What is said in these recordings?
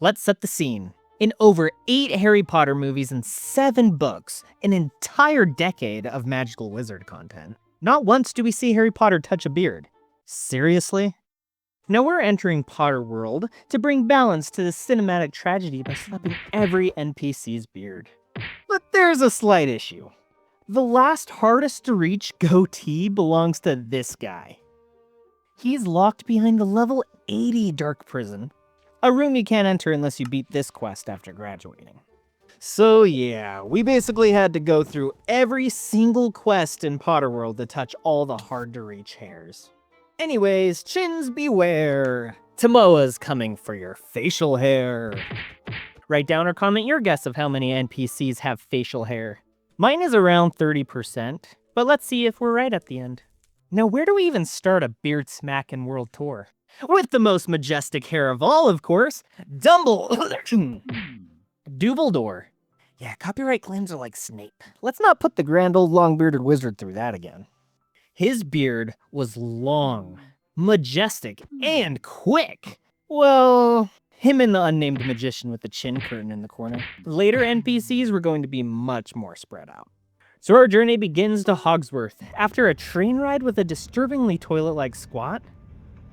Let's set the scene. In over 8 Harry Potter movies and 7 books, an entire decade of magical wizard content, not once do we see Harry Potter touch a beard. Seriously? Now we're entering Potter World to bring balance to the cinematic tragedy by slapping every NPC's beard. But there's a slight issue. The last hardest to reach goatee belongs to this guy. He's locked behind the level 80 dark prison, a room you can't enter unless you beat this quest after graduating. So yeah, we basically had to go through every single quest in Potter World to touch all the hard to reach hairs. Anyways, chins beware. TMOA's coming for your facial hair. Write down or comment your guess of how many NPCs have facial hair. Mine is around 30%, but let's see if we're right at the end. Now where do we even start a beard smacking world tour? With the most majestic hair of all, of course, Doobledoor. Yeah, copyright claims are like Snape. Let's not put the grand old long-bearded wizard through that again. His beard was long, majestic, and quick. Well, him and the unnamed magician with the chin curtain in the corner. Later NPCs were going to be much more spread out. So our journey begins to Hogsworth. After a train ride with a disturbingly toilet-like squat?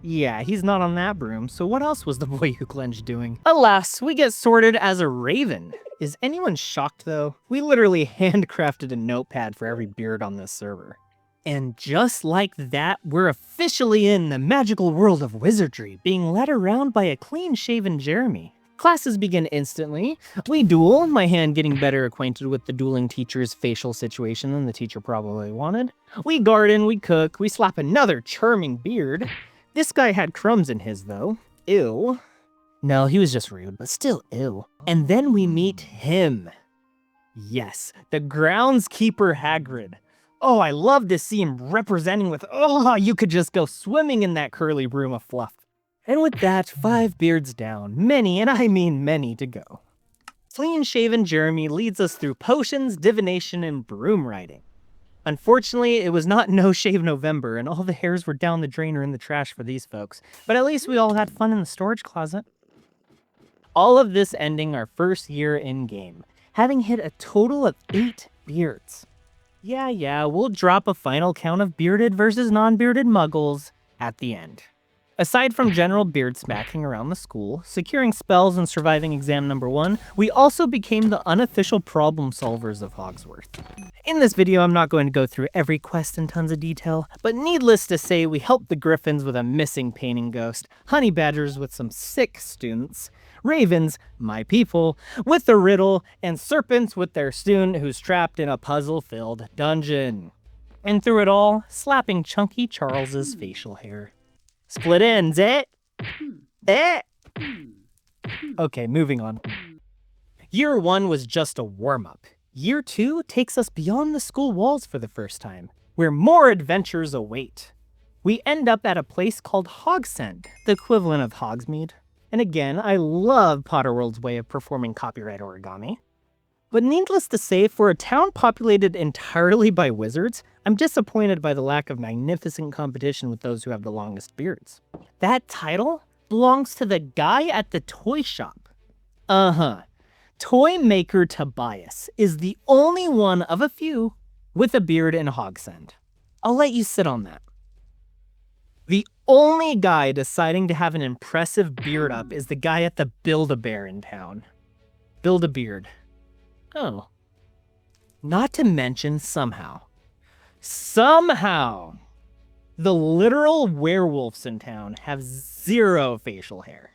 Yeah, he's not on that broom, so what else was the boy who clenched doing? Alas, we get sorted as a raven. Is anyone shocked though? We literally handcrafted a notepad for every beard on this server. And just like that, we're officially in the magical world of wizardry, being led around by a clean-shaven Jeremy. Classes begin instantly. We duel, my hand getting better acquainted with the dueling teacher's facial situation than the teacher probably wanted. We garden, we cook, we slap another charming beard. This guy had crumbs in his though. Ew. No, he was just rude, but still ew. And then we meet him. Yes, the groundskeeper Hagrid. Oh, I love to see him representing with, oh, you could just go swimming in that curly broom of fluff. And with that, 5 beards down, many, and I mean many, to go. Clean-shaven Jeremy leads us through potions, divination, and broom riding. Unfortunately, it was not No Shave November, and all the hairs were down the drain or in the trash for these folks, but at least we all had fun in the storage closet. All of this ending our first year in-game, having hit a total of 8 beards. Yeah, we'll drop a final count of bearded versus non-bearded muggles at the end. Aside from general beard smacking around the school, securing spells and surviving exam number 1, we also became the unofficial problem solvers of Hogsworth. In this video, I'm not going to go through every quest in tons of detail, but needless to say, we helped the Griffins with a missing painting ghost, honey badgers with some sick students, ravens, my people, with a riddle, and serpents with their student who's trapped in a puzzle-filled dungeon. And through it all, slapping Chunky Charles's facial hair. Split ends, eh? Okay, moving on. Year 1 was just a warm-up. Year 2 takes us beyond the school walls for the first time, where more adventures await. We end up at a place called Hogsend, the equivalent of Hogsmeade. And again, I love Potterworld's way of performing copyright origami. But needless to say, for a town populated entirely by wizards, I'm disappointed by the lack of magnificent competition with those who have the longest beards. That title belongs to the guy at the toy shop. Toy maker Tobias is the only one of a few with a beard in Hogsend. I'll let you sit on that. The only guy deciding to have an impressive beard up is the guy at the Build-A-Bear in town. Build-A-Beard. Oh. Not to mention somehow, the literal werewolves in town have 0 facial hair.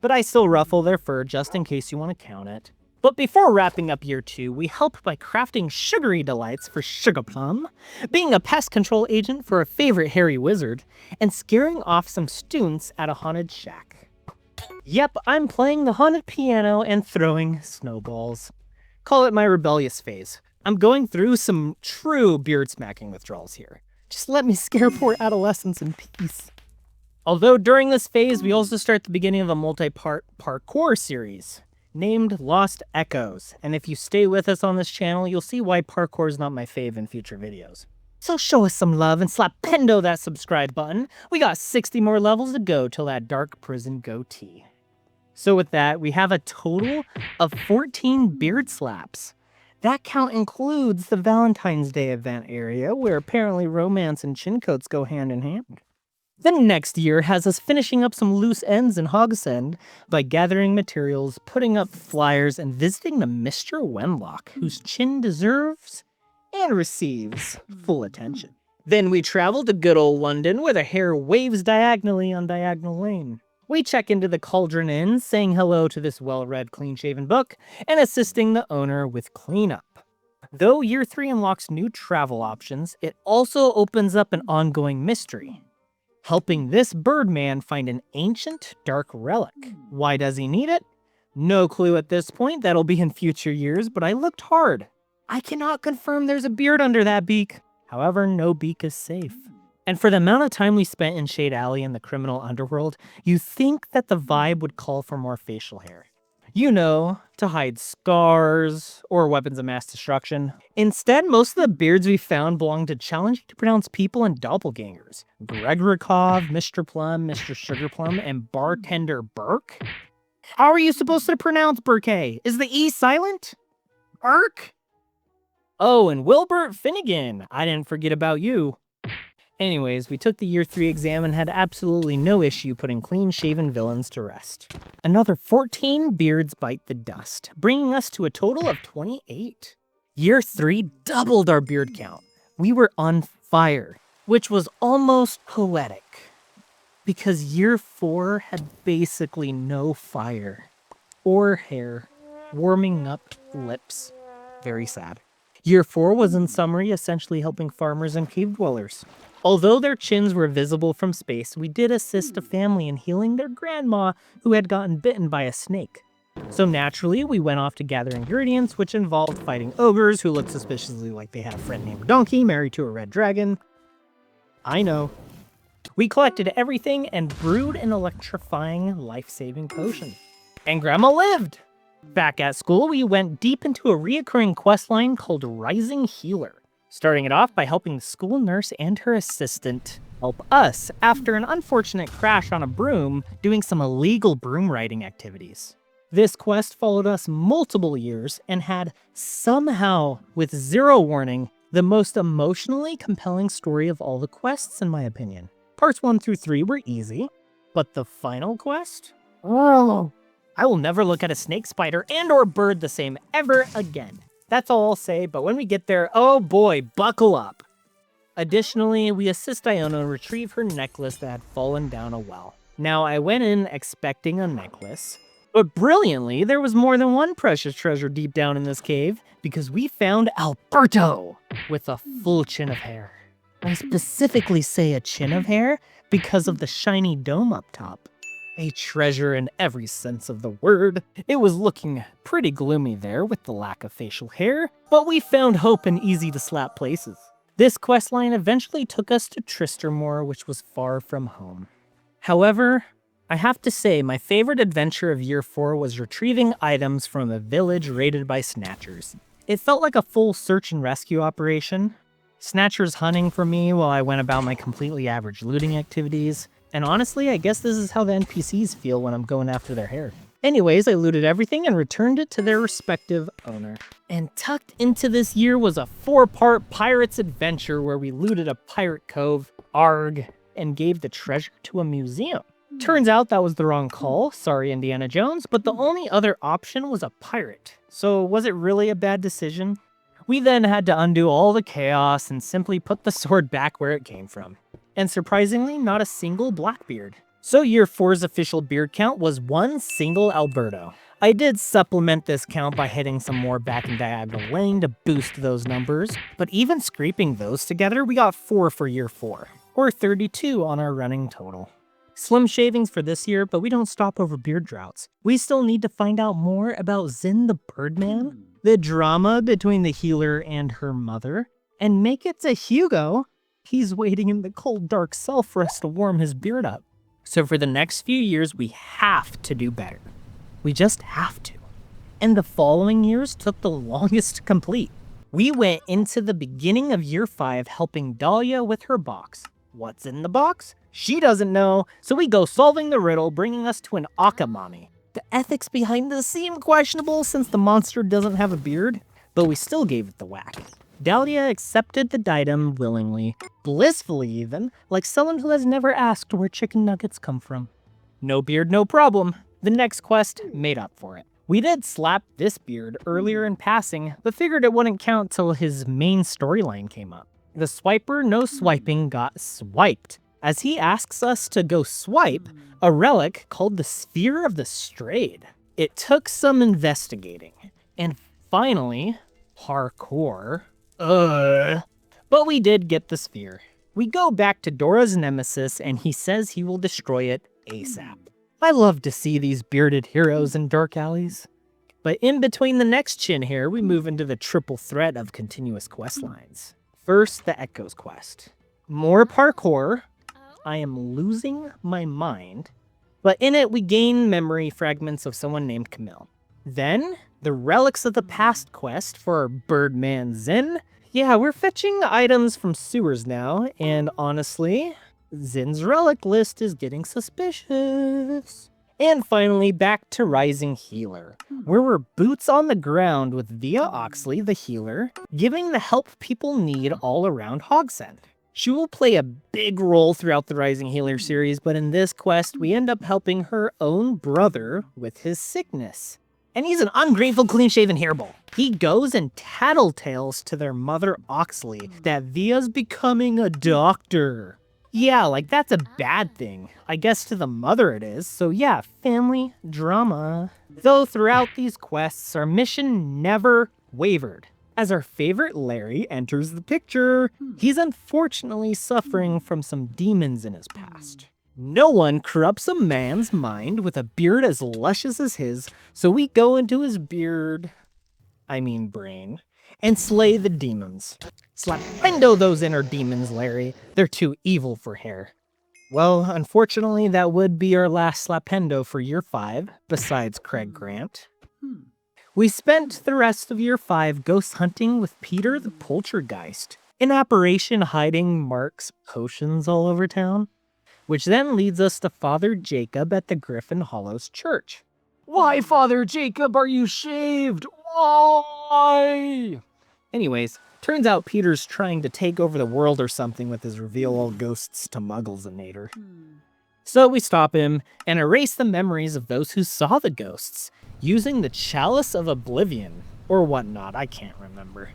But I still ruffle their fur just in case you want to count it. But before wrapping up year 2, we help by crafting sugary delights for Sugar Plum, being a pest control agent for a favorite hairy wizard, and scaring off some students at a haunted shack. Yep, I'm playing the haunted piano and throwing snowballs. Call it my rebellious phase. I'm going through some true beard smacking withdrawals here. Just let me scare poor adolescents in peace. Although during this phase, we also start the beginning of a multi-part parkour series named Lost Echoes. And if you stay with us on this channel, you'll see why parkour is not my fave in future videos. So show us some love and slap pendo that subscribe button. We got 60 more levels to go till that dark prison goatee. So with that, we have a total of 14 beard slaps. That count includes the Valentine's Day event area, where apparently romance and chin coats go hand in hand. The next year has us finishing up some loose ends in Hogsend by gathering materials, putting up flyers, and visiting the Mr. Wenlock, whose chin deserves and receives full attention. Then we travel to good old London, where the hair waves diagonally on Diagonal Lane. We check into the Cauldron Inn, saying hello to this well-read, clean-shaven book, and assisting the owner with cleanup. Though Year 3 unlocks new travel options, it also opens up an ongoing mystery, helping this Birdman find an ancient, dark relic. Why does he need it? No clue at this point, that'll be in future years, but I looked hard. I cannot confirm there's a beard under that beak. However, no beak is safe. And for the amount of time we spent in Shade Alley in the criminal underworld, you think that the vibe would call for more facial hair. You know, to hide scars or weapons of mass destruction. Instead, most of the beards we found belong to challenging to pronounce people and doppelgangers. Gregorikov, Mr. Plum, Mr. Sugarplum, and Bartender Burke? How are you supposed to pronounce Burke? Is the E silent? Burke? Oh, and Wilbert Finnegan. I didn't forget about you. Anyways, we took the Year 3 exam and had absolutely no issue putting clean-shaven villains to rest. Another 14 beards bite the dust, bringing us to a total of 28. Year 3 doubled our beard count. We were on fire, which was almost poetic, because Year 4 had basically no fire or hair, warming up lips. Very sad. Year 4 was, in summary, essentially helping farmers and cave dwellers. Although their chins were visible from space, we did assist a family in healing their grandma who had gotten bitten by a snake. So naturally, we went off to gather ingredients, which involved fighting ogres who looked suspiciously like they had a friend named Donkey married to a red dragon. I know. We collected everything and brewed an electrifying, life-saving potion. And Grandma lived! Back at school, we went deep into a reoccurring questline called Rising Healer, starting it off by helping the school nurse and her assistant help us after an unfortunate crash on a broom doing some illegal broom riding activities. This quest followed us multiple years and had, somehow, with zero warning, the most emotionally compelling story of all the quests, in my opinion. Parts 1 through 3 were easy, but the final quest? Oh, I will never look at a snake, spider, and or bird the same ever again. That's all I'll say, but when we get there, oh boy, buckle up. Additionally, we assist Iona retrieve her necklace that had fallen down a well. Now, I went in expecting a necklace, but brilliantly, there was more than one precious treasure deep down in this cave, because we found Alberto with a full chin of hair. I specifically say a chin of hair because of the shiny dome up top. A treasure in every sense of the word. It was looking pretty gloomy there with the lack of facial hair, but we found hope in easy-to-slap places. This questline eventually took us to Tristermore, which was far from home. However, I have to say my favorite adventure of Year 4 was retrieving items from a village raided by Snatchers. It felt like a full search and rescue operation. Snatchers hunting for me while I went about my completely average looting activities. And honestly, I guess this is how the NPCs feel when I'm going after their hair. Anyways, I looted everything and returned it to their respective owner. And tucked into this year was a 4-part pirate's adventure where we looted a pirate cove, arg, and gave the treasure to a museum. Turns out that was the wrong call, sorry Indiana Jones, but the only other option was a pirate. So was it really a bad decision? We then had to undo all the chaos and simply put the sword back where it came from. And surprisingly, not a single Blackbeard. So Year 4's official beard count was one single Alberto. I did supplement this count by hitting some more back in Diagonal Lane to boost those numbers, but even scraping those together, we got 4 for Year 4, or 32 on our running total. Slim shavings for this year, but we don't stop over beard droughts. We still need to find out more about Zin the Birdman, the drama between the healer and her mother, and make it to Hugo. He's waiting in the cold, dark cell for us to warm his beard up. So for the next few years, we have to do better. We just have to. And the following years took the longest to complete. We went into the beginning of Year 5 helping Dahlia with her box. What's in the box? She doesn't know, so we go solving the riddle, bringing us to an Akamami. The ethics behind this seem questionable since the monster doesn't have a beard, but we still gave it the whack. Dahlia accepted the diadem willingly, blissfully even, like someone who has never asked where chicken nuggets come from. No beard, no problem. The next quest made up for it. We did slap this beard earlier in passing, but figured it wouldn't count till his main storyline came up. The swiper no swiping got swiped, as he asks us to go swipe a relic called the Sphere of the Strayed. It took some investigating, and finally, parkour. But we did get the sphere. We go back to Dora's nemesis, and he says he will destroy it ASAP. I love to see these bearded heroes in dark alleys. But in between the next chin hair, we move into the triple threat of continuous quest lines. First, the Echoes quest. More parkour. I am losing my mind. But in it, we gain memory fragments of someone named Camille. Then, the Relics of the Past quest for Birdman Zin. Yeah, we're fetching items from sewers now, and honestly, Zin's relic list is getting suspicious. And finally, back to Rising Healer, where we're boots on the ground with Via Oxley, the healer, giving the help people need all around Hogsend. She will play a big role throughout the Rising Healer series, but in this quest, we end up helping her own brother with his sickness. And he's an ungrateful, clean-shaven hairball. He goes and tattletales to their mother Oxley that Via's becoming a doctor. Yeah, like that's a bad thing. I guess to the mother it is, so yeah, family drama. Though throughout these quests, our mission never wavered. As our favorite Larry enters the picture, he's unfortunately suffering from some demons in his past. No one corrupts a man's mind with a beard as luscious as his, so we go into his brain, and slay the demons. Slapendo those inner demons, Larry. They're too evil for hair. Well, unfortunately, that would be our last slapendo for year 5, besides Craig Grant. We spent the rest of year 5 ghost hunting with Peter the Poltergeist, an apparition hiding Mark's potions all over town. Which then leads us to Father Jacob at the Griffin Hollows Church. Why, Father Jacob, are you shaved? Why? Anyways, turns out Peter's trying to take over the world or something with his reveal all ghosts to muggles-inator. So we stop him and erase the memories of those who saw the ghosts, using the Chalice of Oblivion, or whatnot, I can't remember.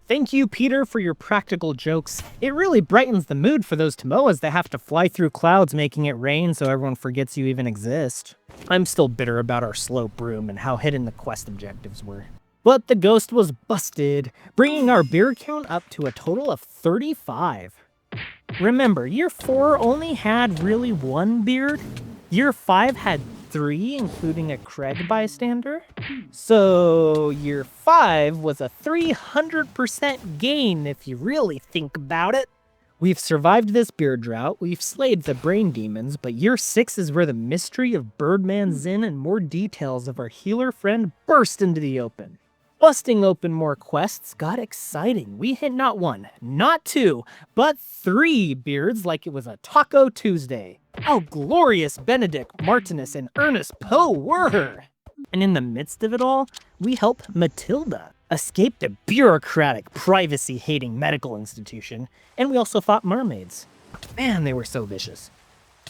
Thank you, Peter, for your practical jokes. It really brightens the mood for those TMOAs that have to fly through clouds making it rain so everyone forgets you even exist. I'm still bitter about our slow broom and how hidden the quest objectives were. But the ghost was busted, bringing our beard count up to a total of 35. Remember, year 4 only had really 1 beard. Year 5 had 3, including a Craig bystander. So year 5 was a 300% gain if you really think about it. We've survived this beard drought, we've slayed the brain demons, but year 6 is where the mystery of Birdman Zin and more details of our healer friend burst into the open. Busting open more quests got exciting. We hit not 1, not 2, but 3 beards like it was a Taco Tuesday. How glorious Benedict Martinus and Ernest Poe were! And in the midst of it all, we help Matilda escape the bureaucratic, privacy-hating medical institution, and we also fought mermaids. Man, they were so vicious.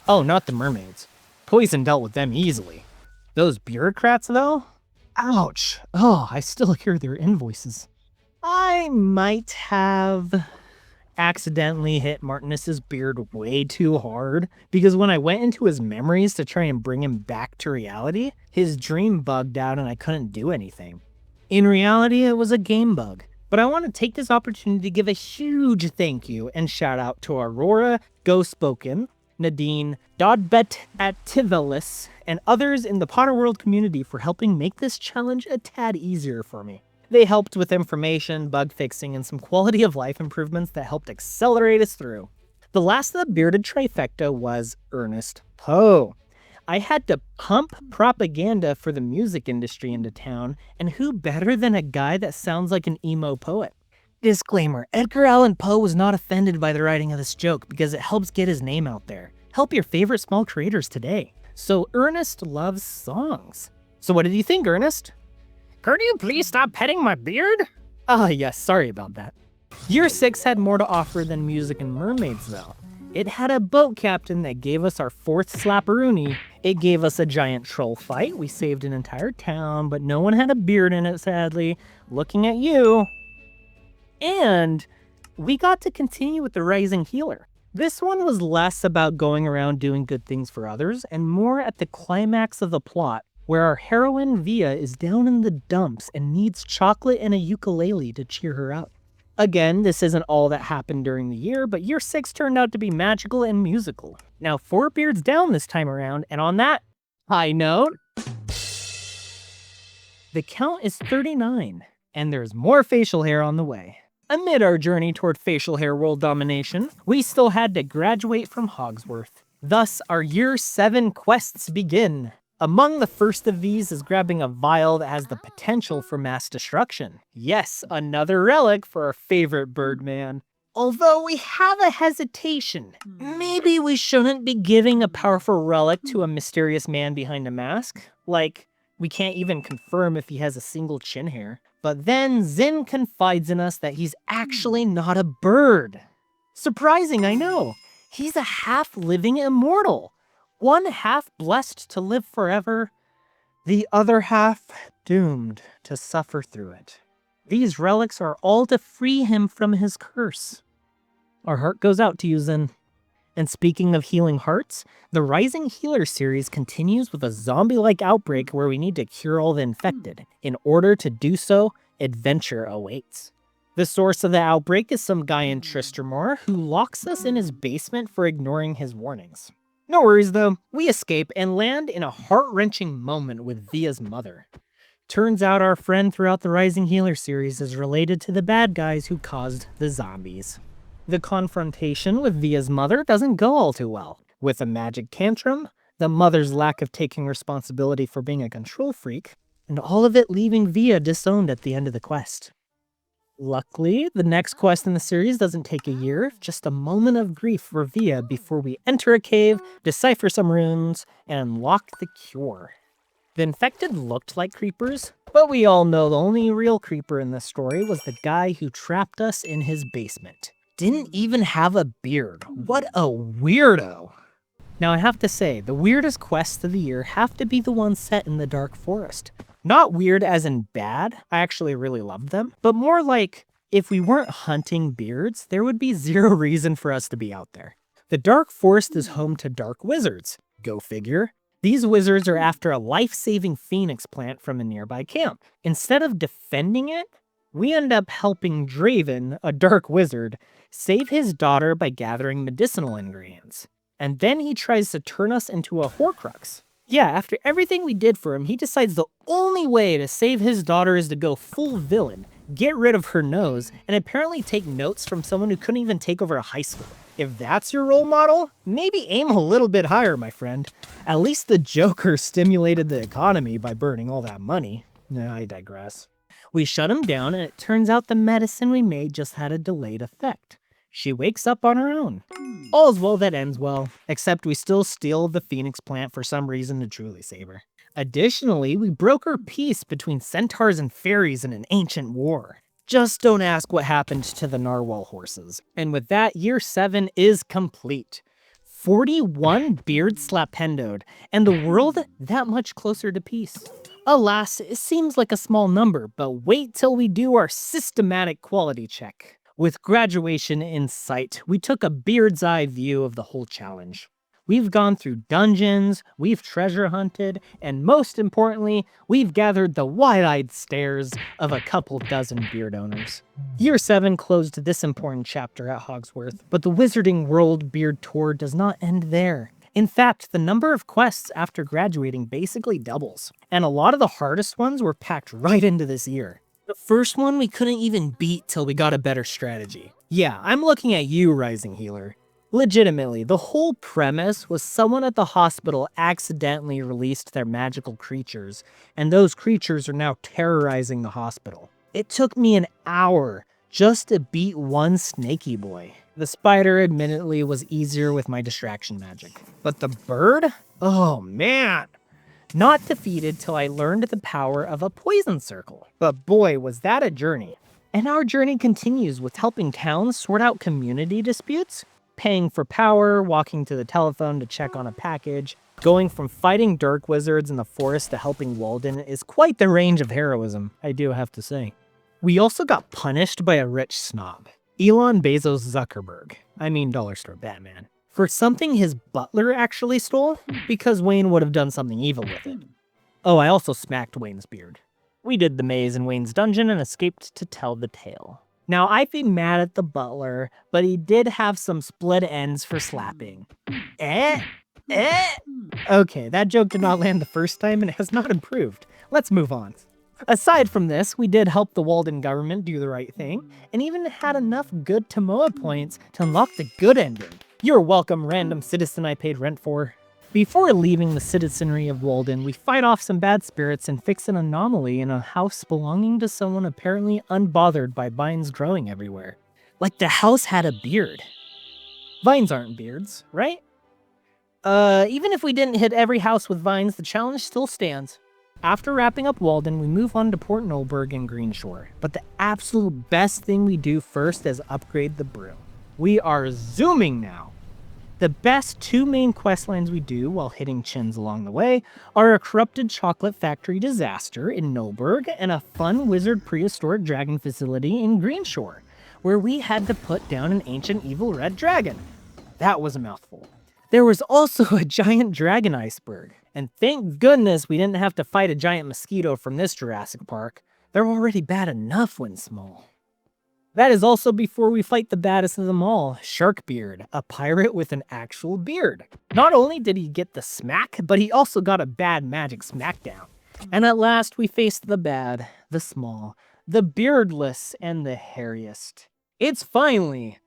Oh, not the mermaids. Poison dealt with them easily. Those bureaucrats, though? Ouch. Oh, I still hear their invoices. I might have accidentally hit Martinus's beard way too hard, because when I went into his memories to try and bring him back to reality, his dream bugged out and I couldn't do anything. In reality, it was a game bug. But I want to take this opportunity to give a huge thank you and shout out to Aurora, Ghostspoken, Nadine, Dodbet Ativelis, and others in the Potterworld community for helping make this challenge a tad easier for me. They helped with information, bug fixing, and some quality of life improvements that helped accelerate us through. The last of the bearded trifecta was Ernest Poe. I had to pump propaganda for the music industry into town, and who better than a guy that sounds like an emo poet? Disclaimer, Edgar Allan Poe was not offended by the writing of this joke because it helps get his name out there. Help your favorite small creators today. So Ernest loves songs. So what did you think, Ernest? Could you please stop petting my beard? Ah, yes, sorry about that. Year 6 had more to offer than music and mermaids, though. It had a boat captain that gave us our 4th slapperoonie. It gave us a giant troll fight. We saved an entire town, but no one had a beard in it, sadly. Looking at you. And we got to continue with the Rising Healer. This one was less about going around doing good things for others and more at the climax of the plot, where our heroine Via is down in the dumps and needs chocolate and a ukulele to cheer her up. Again, this isn't all that happened during the year, but year 6 turned out to be magical and musical. Now 4 beards down this time around, and on that high note, the count is 39, and there's more facial hair on the way. Amid our journey toward facial hair world domination, we still had to graduate from Hogsworth. Thus, our year 7 quests begin. Among the first of these is grabbing a vial that has the potential for mass destruction. Yes, another relic for our favorite Birdman. Although we have a hesitation. Maybe we shouldn't be giving a powerful relic to a mysterious man behind a mask. Like, we can't even confirm if he has a single chin hair. But then Zin confides in us that he's actually not a bird. Surprising, I know. He's a half-living immortal. One half blessed to live forever, the other half doomed to suffer through it. These relics are all to free him from his curse. Our heart goes out to you, Zin. And speaking of healing hearts, the Rising Healer series continues with a zombie-like outbreak where we need to cure all the infected. In order to do so, adventure awaits. The source of the outbreak is some guy in Tristramore who locks us in his basement for ignoring his warnings. No worries though, we escape and land in a heart-wrenching moment with Via's mother. Turns out our friend throughout the Rising Healer series is related to the bad guys who caused the zombies. The confrontation with Via's mother doesn't go all too well. With a magic tantrum, the mother's lack of taking responsibility for being a control freak, and all of it leaving Via disowned at the end of the quest. Luckily, the next quest in the series doesn't take a year, just a moment of grief for Via before we enter a cave, decipher some runes, and unlock the cure. The infected looked like creepers, but we all know the only real creeper in this story was the guy who trapped us in his basement. Didn't even have a beard. What a weirdo! Now I have to say, the weirdest quests of the year have to be the ones set in the Dark Forest. Not weird as in bad, I actually really loved them, but more like, if we weren't hunting beards, there would be zero reason for us to be out there. The Dark Forest is home to dark wizards. Go figure. These wizards are after a life-saving phoenix plant from a nearby camp. Instead of defending it, we end up helping Draven, a dark wizard, save his daughter by gathering medicinal ingredients. And then he tries to turn us into a Horcrux. Yeah, after everything we did for him, he decides the only way to save his daughter is to go full villain, get rid of her nose, and apparently take notes from someone who couldn't even take over a high school. If that's your role model, maybe aim a little bit higher, my friend. At least the Joker stimulated the economy by burning all that money. Nah, I digress. We shut him down, and it turns out the medicine we made just had a delayed effect. She wakes up on her own. All's well that ends well, except we still steal the phoenix plant for some reason to truly save her. Additionally, we broker peace between centaurs and fairies in an ancient war. Just don't ask what happened to the narwhal horses. And with that, year 7 is complete. 41 beards slapendoed, and the world that much closer to peace. Alas, it seems like a small number, but wait till we do our systematic quality check. With graduation in sight, we took a bird's eye view of the whole challenge. We've gone through dungeons, we've treasure hunted, and most importantly, we've gathered the wide-eyed stares of a couple dozen beard owners. Year 7 closed this important chapter at Hogsworth, but the Wizarding World Beard Tour does not end there. In fact, the number of quests after graduating basically doubles, and a lot of the hardest ones were packed right into this year. The first one we couldn't even beat till we got a better strategy. Yeah, I'm looking at you, Rising Healer. Legitimately, the whole premise was someone at the hospital accidentally released their magical creatures, and those creatures are now terrorizing the hospital. It took me an hour just to beat one snaky boy. The spider, admittedly, was easier with my distraction magic. But the bird? Oh man! Not defeated till I learned the power of a poison circle. But boy, was that a journey. And our journey continues with helping towns sort out community disputes, paying for power, walking to the telephone to check on a package. Going from fighting dark wizards in the forest to helping Walden is quite the range of heroism, I do have to say. We also got punished by a rich snob. Elon Bezos Zuckerberg, I mean Dollar Store Batman, for something his butler actually stole, because Wayne would have done something evil with it. Oh, I also smacked Wayne's beard. We did the maze in Wayne's dungeon and escaped to tell the tale. Now, I'd be mad at the butler, but he did have some split ends for slapping. Okay, that joke did not land the first time and it has not improved. Let's move on. Aside from this, we did help the Walden government do the right thing, and even had enough good TMOA points to unlock the good ending. You're welcome, random citizen I paid rent for. Before leaving the citizenry of Walden, we fight off some bad spirits and fix an anomaly in a house belonging to someone apparently unbothered by vines growing everywhere. Like the house had a beard. Vines aren't beards, right? Even if we didn't hit every house with vines, the challenge still stands. After wrapping up Walden, we move on to Port Nolberg and Greenshore. But the absolute best thing we do first is upgrade the broom. We are zooming now. The best two main quest lines we do while hitting chins along the way are a corrupted chocolate factory disaster in Nolberg and a fun wizard prehistoric dragon facility in Greenshore, where we had to put down an ancient evil red dragon. That was a mouthful. There was also a giant dragon iceberg, and thank goodness we didn't have to fight a giant mosquito from this Jurassic Park. They're already bad enough when small. That is also before we fight the baddest of them all, Sharkbeard, a pirate with an actual beard. Not only did he get the smack, but he also got a bad magic smackdown. And at last we faced the bad, the small, the beardless, and the hairiest. It's finally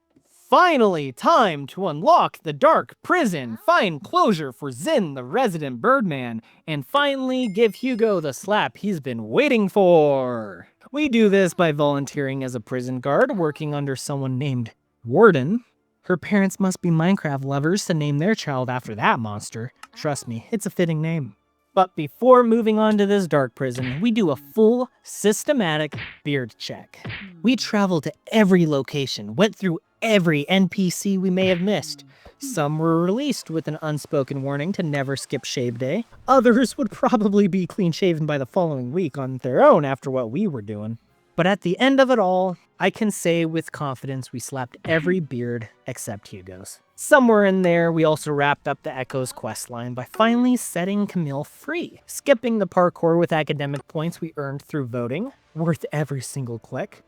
time to unlock the dark prison, find closure for Zin, the resident birdman, and finally give Hugo the slap he's been waiting for. We do this by volunteering as a prison guard, working under someone named Warden. Her parents must be Minecraft lovers to name their child after that monster. Trust me, it's a fitting name. But before moving on to this dark prison, we do a full, systematic beard check. We travel to every location, went through every NPC we may have missed. Some were released with an unspoken warning to never skip shave day. Others would probably be clean shaven by the following week on their own after what we were doing. But at the end of it all, I can say with confidence we slapped every beard except Hugo's. Somewhere in there, we also wrapped up the Echo's questline by finally setting Camille free, skipping the parkour with academic points we earned through voting, worth every single click.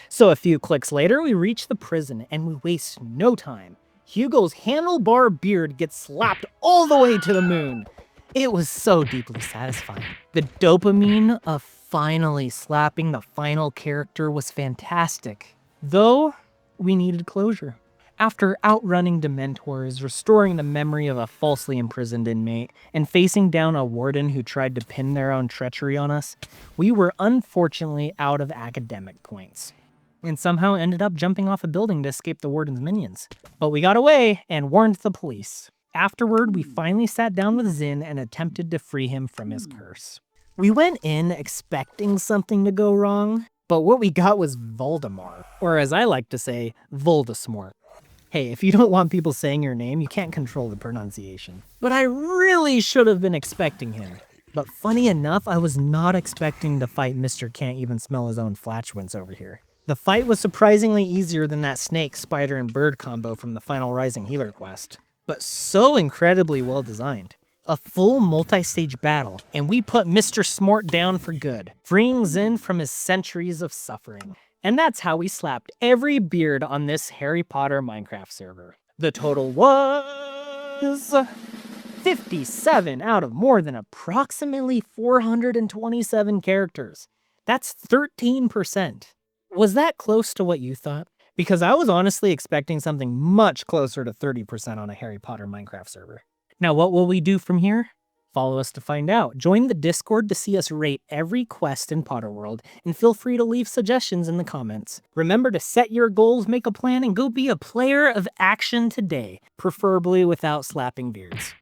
So a few clicks later, we reach the prison and we waste no time. Hugo's handlebar beard gets slapped all the way to the moon. It was so deeply satisfying. The dopamine of finally slapping the final character was fantastic. Though, we needed closure. After outrunning Dementors, restoring the memory of a falsely imprisoned inmate, and facing down a warden who tried to pin their own treachery on us, we were unfortunately out of academic points, and somehow ended up jumping off a building to escape the warden's minions. But we got away and warned the police. Afterward, we finally sat down with Zin and attempted to free him from his curse. We went in expecting something to go wrong, but what we got was Voldemort, or as I like to say, Voldemort. Hey, if you don't want people saying your name, you can't control the pronunciation. But I really should have been expecting him. But funny enough, I was not expecting to fight Mr. Can't Even Smell His Own Flatulence over here. The fight was surprisingly easier than that snake, spider, and bird combo from the Final Rising Healer quest, but so incredibly well designed. A full multi-stage battle, and we put Mr. Smort down for good, freeing Zin from his centuries of suffering. And that's how we slapped every beard on this Harry Potter Minecraft server. The total was 57 out of more than approximately 427 characters. That's 13%. Was that close to what you thought? Because I was honestly expecting something much closer to 30% on a Harry Potter Minecraft server. Now what will we do from here? Follow us to find out. Join the Discord to see us rate every quest in Potterworld, and feel free to leave suggestions in the comments. Remember to set your goals, make a plan, and go be a player of action today, preferably without slapping beards.